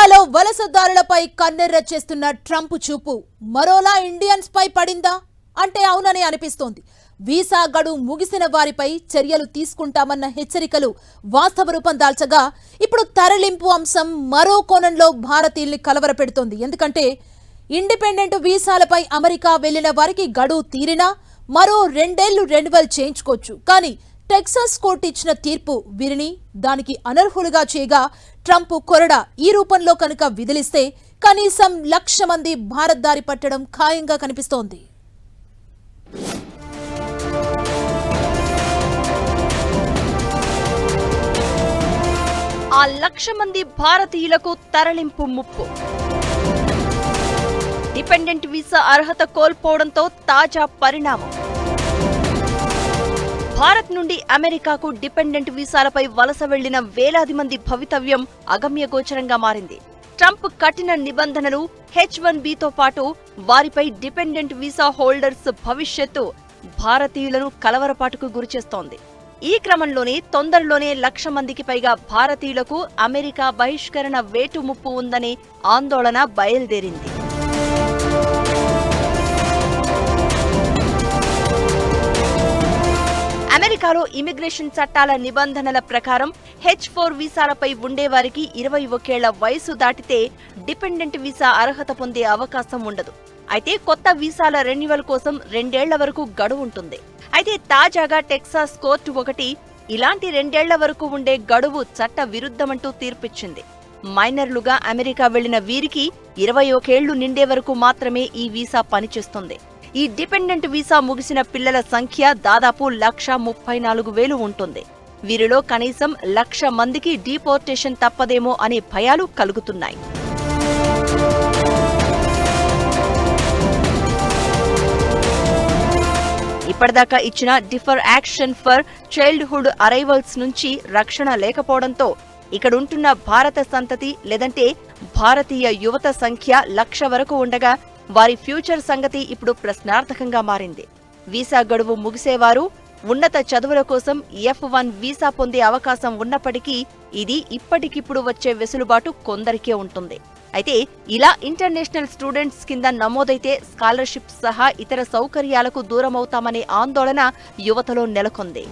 అమెరికాలో వలసదారులపై కన్నెర్ర చేస్తున్న ట్రంప్ చూపు మరోలా ఇండియన్స్ పై పడిందా అంటే అవునని అనిపిస్తోంది. వీసా గడువు ముగిసిన వారిపై చర్యలు తీసుకుంటామన్న హెచ్చరికలు వాస్తవ రూపం దాల్చగా ఇప్పుడు తరలింపు అంశం మరో కోణంలో భారతీయుల్ని కలవరపెడుతోంది. ఎందుకంటే ఇండిపెండెంట్ వీసాలపై అమెరికా వెళ్లిన వారికి గడువు తీరినా మరో 2 ఏళ్లు రెన్యువల్ చేయించుకోవచ్చు. కానీ టెక్సాస్ కోర్టు ఇచ్చిన తీర్పు వీరిని దానికి అనర్హులుగా చేయగా ట్రంప్ కొరడ ఈ రూపంలో కనుక విదిలిస్తే కనీసం 1,00,000 మంది భారత్ దారి పట్టడం ఖాయంగా కనిపిస్తోంది. ఆ 1,00,000 మంది భారతీయులకు తరలింపు ముప్పు. డిపెండెంట్ వీసా అర్హత కోల్పోవడంతో తాజా పరిణామం. భారత్ నుండి అమెరికాకు డిపెండెంట్ వీసాలపై వలస వెళ్లిన వేలాది మంది భవితవ్యం అగమ్యగోచరంగా మారింది. ట్రంప్ కఠిన నిబంధనలు H-1Bతో పాటు వారిపై డిపెండెంట్ వీసా హోల్డర్స్ భవిష్యత్తు భారతీయులను కలవరపాటుకు గురిచేస్తోంది. ఈ క్రమంలోనే తొందరలోనే 1,00,000 మందికి పైగా భారతీయులకు అమెరికా బహిష్కరణ వేటు ముప్పు ఉందనే ఆందోళన బయలుదేరింది. అమెరికాలో ఇమిగ్రేషన్ చట్టాల నిబంధనల ప్రకారం H-4 వీసాలపై ఉండేవారికి 21 ఏళ్ల వయసు దాటితే డిపెండెంట్ వీసా అర్హత పొందే అవకాశం ఉండదు. అయితే కొత్త వీసాల రెన్యువల్ కోసం 2 ఏళ్ల వరకు గడువు ఉంటుంది. అయితే తాజాగా టెక్సాస్ కోర్టు ఒకటి ఇలాంటి 2 ఏళ్ల వరకు ఉండే గడువు చట్ట విరుద్ధమంటూ తీర్పిచ్చింది. మైనర్లుగా అమెరికా వెళ్లిన వీరికి 21 ఏళ్లు నిండే వరకు మాత్రమే ఈ వీసా పనిచేస్తుంది. ఈ డిపెండెంట్ వీసా ముగిసిన పిల్లల సంఖ్య దాదాపు 1,34,000 ఉంటుంది. వీరిలో కనీసం 1,00,000 మందికి డీపోర్టేషన్ తప్పదేమో అనే భయాలు కలుగుతున్నాయి. ఇప్పటిదాకా ఇచ్చిన differ action for childhood arrivals నుంచి రక్షణ లేకపోవడంతో ఇక్కడుంటున్న భారత సంతతి లేదంటే భారతీయ యువత సంఖ్య 1,00,000 వరకు ఉండగా వారి ఫ్యూచర్ సంగతి ఇప్పుడు ప్రశ్నార్థకంగా మారింది. వీసా గడువు ముగిసేవారు ఉన్నత చదువుల కోసం F-1 వీసా పొందే అవకాశం ఉన్నప్పటికీ ఇది ఇప్పటికిప్పుడు వచ్చే వెసులుబాటు కొందరికే ఉంటుంది. అయితే ఇలా ఇంటర్నేషనల్ స్టూడెంట్స్ కింద నమోదైతే స్కాలర్షిప్ సహా ఇతర సౌకర్యాలకు దూరమవుతామనే ఆందోళన యువతలో నెలకొంది.